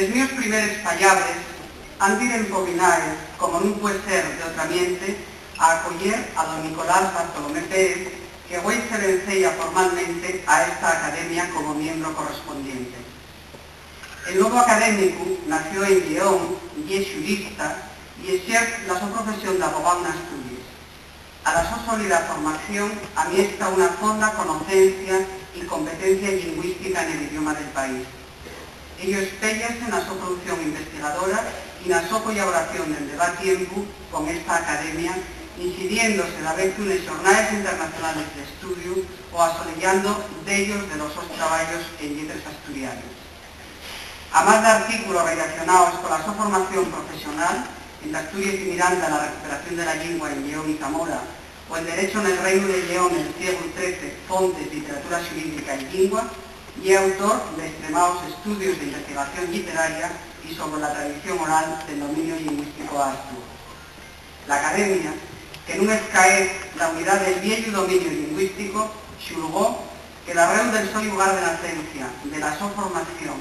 Les míos primeros fallables han de ir empobinaes, como non puede ser de otra miente, a acoller a don Nicolás Bartolomé Pérez, que hoy se vencella formalmente a esta academia como miembro correspondiente. El nuevo académico nació en León y es jurista y exerce la su profesión de abogado en Asturias. A la su sólida formación amiesta una fonda conocencia y competencia lingüística en el idioma del país. Ello espéllase en la su producción investigadora y en la su colaboración del debate tiempo con esta academia, incidiéndose a vez de unas jornadas internacionales de estudio o asolellando de ellos de los sus trabajos en letras asturianas. A más de artículos relacionados con la su formación profesional, en Asturias y Miranda, la recuperación de la lengua en León y Zamora, o el derecho en el Reino de León, el siglo XIII, fontes, literatura jurídica y lengua, y autor de extremados estudios de investigación literaria y sobre la tradición oral del dominio lingüístico asturo. La Academia, que en un escaez la unidad del viejo dominio lingüístico, xulgó que la arreu del so lugar de nacencia, de la so formación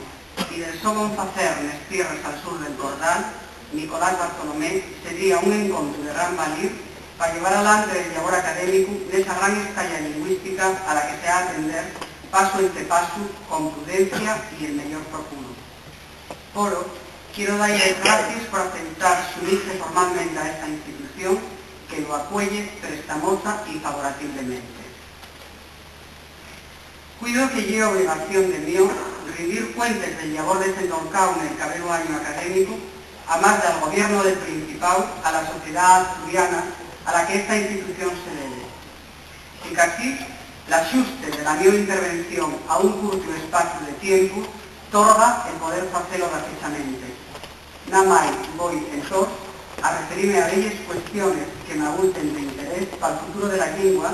y del so bon facer nes tierras al sur del Cordal, Nicolás Bartolomé sería un encontro de gran valir para llevar adelante el labor académico de esa gran estalla lingüística a la que se ha de atender paso entre paso, con prudencia y el mejor procuro. Poro, quiero darle gracias por aceptar unirse formalmente a esta institución que lo apoye prestamosa y favorablemente. Cuido que lleve obligación de mío rendir cuentas del labor desenvolcado en el cabello año académico, a más del gobierno del Principado, a la sociedad asturiana a la que esta institución se debe. Y que así, el ajuste de la mi intervención a un curto espacio de tiempo torga el poder hacerlo precisamente. Nada más voy, entonces, a referirme a ellas cuestiones que me abulten de interés para el futuro de la lengua,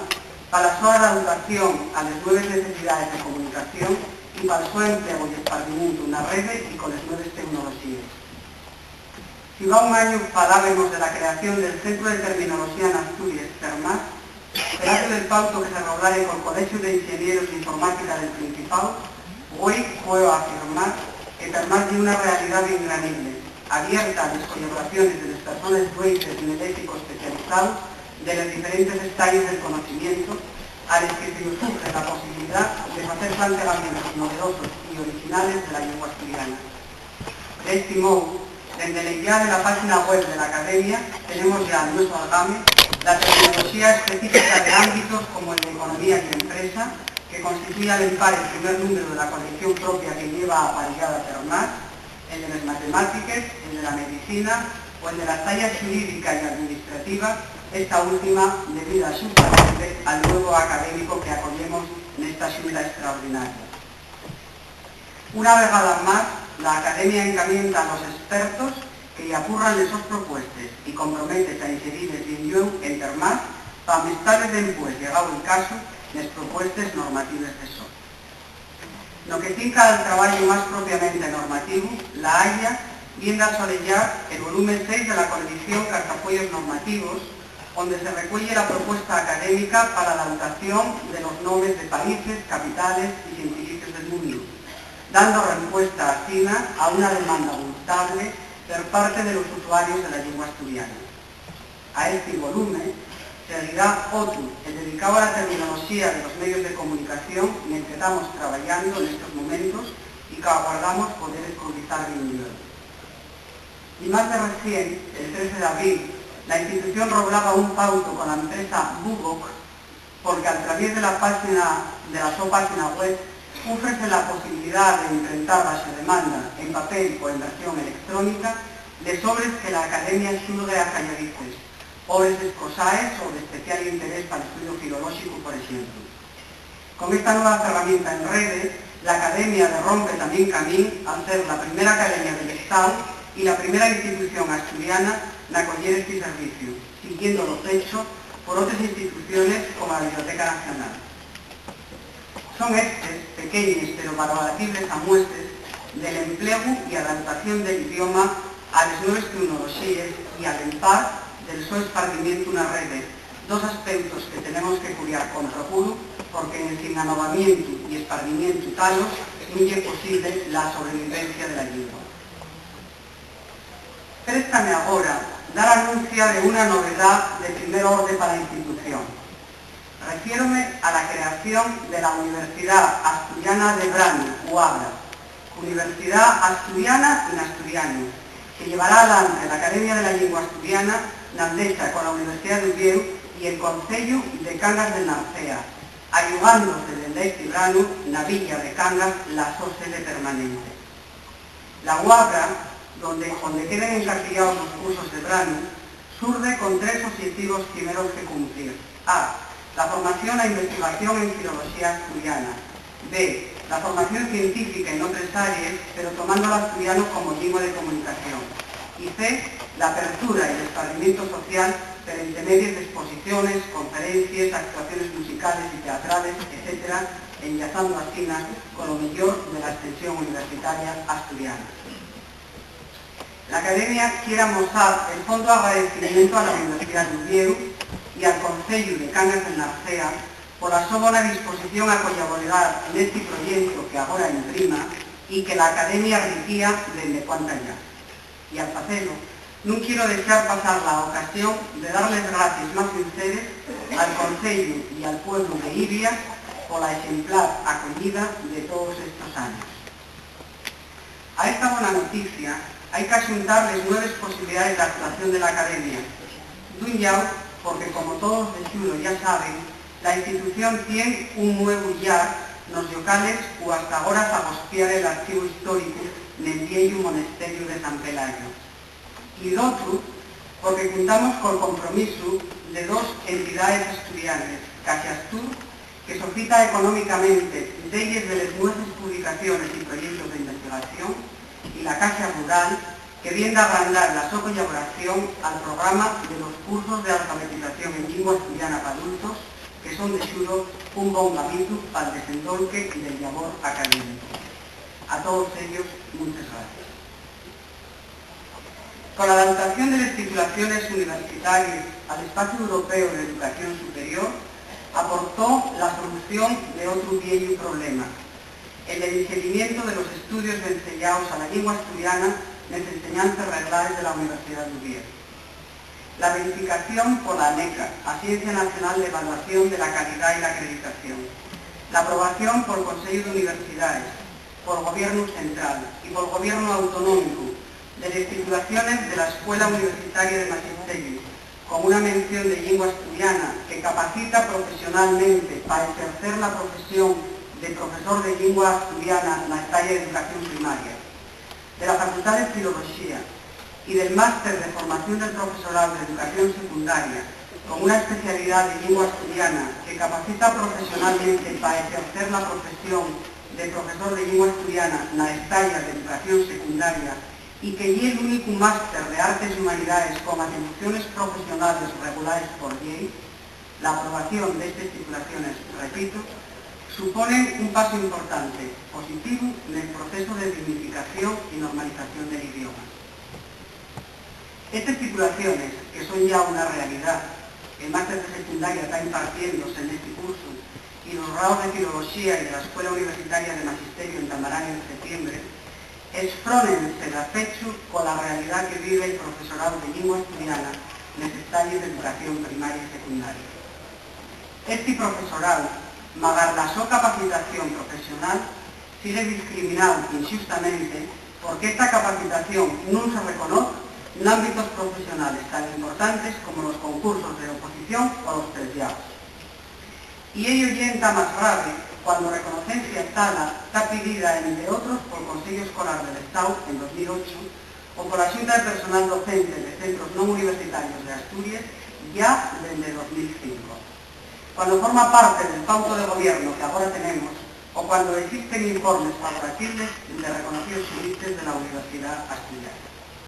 para la su adaptación a las nuevas necesidades de comunicación y para su empleo y esparcimiento en las redes y con las nuevas tecnologías. Si va un año falábamos de la creación del Centro de Terminología en Asturias, CERMAT, esperando del pauto que se roblare con el Colegio de Ingenieros de Informática del Principado, hoy puedo afirmar que CERMAT tiene una realidad ingranible, abierta a las colaboraciones de las personas dueñas en el ético especializado de los diferentes estadios del conocimiento, a los que se nos surge la posibilidad de hacer planteamientos novedosos y originales de la lengua asturiana. De este modo, desde la idea de la página web de la Academia tenemos ya en nuestro algame la terminología específica de ámbitos como el de economía y empresa, que constituye al par el primer número de la colección propia que lleva aparellada CERMAT, el de las matemáticas, el de la medicina o el de la talla jurídica y administrativa, esta última debida justamente al nuevo académico que acogemos en esta junta extraordinaria. Una vegada más, la Academia encamienta a los expertos que ya apurran de sus propuestas y comprometen a inserirles en CERMAT para amistades después, llegado el caso, las propuestas normativas de SO. Lo que finca al trabajo más propiamente normativo, la Haya viene a soledar el volumen 6 de la colección Cartafollos Normativos, donde se recuelle la propuesta académica para la adaptación de los nombres de países, capitales y científicos del mundo, dando respuesta así a una demanda multable por parte de los usuarios de la lengua asturiana. A este volumen seguirá otro, el dedicado a la terminología de los medios de comunicación, en el que estamos trabajando en estos momentos y que aguardamos poder escrutinizar de un nivel. Y más de recién, el 13 de abril, la institución roblaba un pauto con la empresa Bubok, porque a través de la su página web ofrece la posibilidad de enfrentar bajo demanda en papel o en versión electrónica de obras que la Academia xulgue a calladices, obras escosaes o de especial interés para el estudio filológico, por ejemplo. Con esta nueva herramienta en redes, la Academia rompe también camino al ser la primera academia del Estado y la primera institución asturiana en acoger este servicio, siguiendo los hechos por otras instituciones como la Biblioteca Nacional. Son estas pequeñas pero valorables muestras del empleo y adaptación del idioma a las nuevas tecnologías y al par del su esparcimiento en las redes, dos aspectos que tenemos que cuidar con procuro, porque en el sin anovamiento y esparcimiento talos no es posible la sobrevivencia de la lengua. préstame agora dar anuncia de una novedad de primer orden para la institución. Refiérome a la creación de la Universidad Asturiana de Brano, UABRA, Universidad Asturiana en asturiano, que llevará adelante la Academia de la Lengua Asturiana, Nandecha con la Universidad de Uvieu y el Concello de Cangas del Narcea, ayudándose del este Brano, na villa de Cangas, la so sede permanente. La UABRA, donde queden encartillados los cursos de Brano, surde con tres objetivos primeros que cumplir. A. La formación e investigación en filología asturiana. B. La formación científica en otras áreas, pero tomando el asturiano como lengua de comunicación. Y C. La apertura y el esparcimiento social mediante medios de exposiciones, conferencias, actuaciones musicales y teatrales, etc., enlazando así con lo mejor de la extensión universitaria asturiana. La Academia quiere mostrar el fondo de agradecimiento a la Universidad de Uvieu y al Concello de Cangas del Narcea por la súa buena disposición a colaborar en este proyecto que agora imprima y que la Academia requía desde cuanta ya. Y al hacerlo, no quiero dejar pasar la ocasión de darles gracias más sinceras al Concello y al pueblo de Ibia por la ejemplar acogida de todos estos años. A esta buena noticia hay que asuntarles nuevas posibilidades de actuación de la Academia. D'un lado, porque como todos de xulo ya saben, la institución tiene un nuevo ya nos locales o hasta ahora agospiar el archivo histórico del viejo monasterio de San Pelayo. Y el otro, porque contamos con el compromiso de dos entidades asturianas, Caixastur, que solicita económicamente leyes de las nuevas publicaciones y proyectos de investigación, y la Caixa Rural, que viene a agrandar la su colaboración al programa de los cursos de alfabetización en lengua asturiana para adultos, que son de xulo un bon gabito para el desendolque y del labor académico. A todos ellos, muchas gracias. Con la adaptación de las titulaciones universitarias al espacio europeo de educación superior, aportó la solución de otro viejo problema, el del seguimiento de los estudios enseñados a la lengua asturiana en las enseñanzas reglares de la Universidad de Uvieu. La verificación por la ANECA, Agencia Nacional de Evaluación de la Calidad y la Acreditación. La aprobación por el Consejo de Universidades, por el Gobierno Central y por el Gobierno Autonómico de las titulaciones de la Escuela Universitaria de Magisterio, con una mención de lengua asturiana que capacita profesionalmente para ejercer la profesión de profesor de lengua asturiana en la talla de educación primaria, de la Facultad de Filología y del Máster de Formación del Profesorado de Educación Secundaria, con una especialidad de lengua asturiana que capacita profesionalmente para ejercer la profesión de profesor de lengua asturiana en la talla de educación secundaria y que es el único máster de Artes y Humanidades con atribuciones profesionales regulares por ley, la aprobación de estas titulaciones, repito, suponen un paso importante, positivo, en el proceso de dignificación y normalización del idioma. Estas titulaciones, que son ya una realidad, el máster de secundaria está impartiéndose en este curso, y los grados de Filología y de la Escuela Universitaria de Magisterio en Tamarán en septiembre, exprónense de pecho con la realidad que vive el profesorado de lengua asturiana en los estadios de educación primaria y secundaria. Este profesorado, malgrado la su capacitación profesional, sigue discriminado injustamente porque esta capacitación no se reconoce en ámbitos profesionales tan importantes como los concursos de oposición o los terciarios. Y ello llega más grave cuando reconocencia tala está pedida, entre otros, por el Consejo Escolar del Estado en 2008 o por la Junta de Personal Docente de Centros No Universitarios de Asturias ya desde 2005. Cuando forma parte del pauto de gobierno que ahora tenemos o cuando existen informes favorables de reconocidos juristas de la Universidad Asturiana.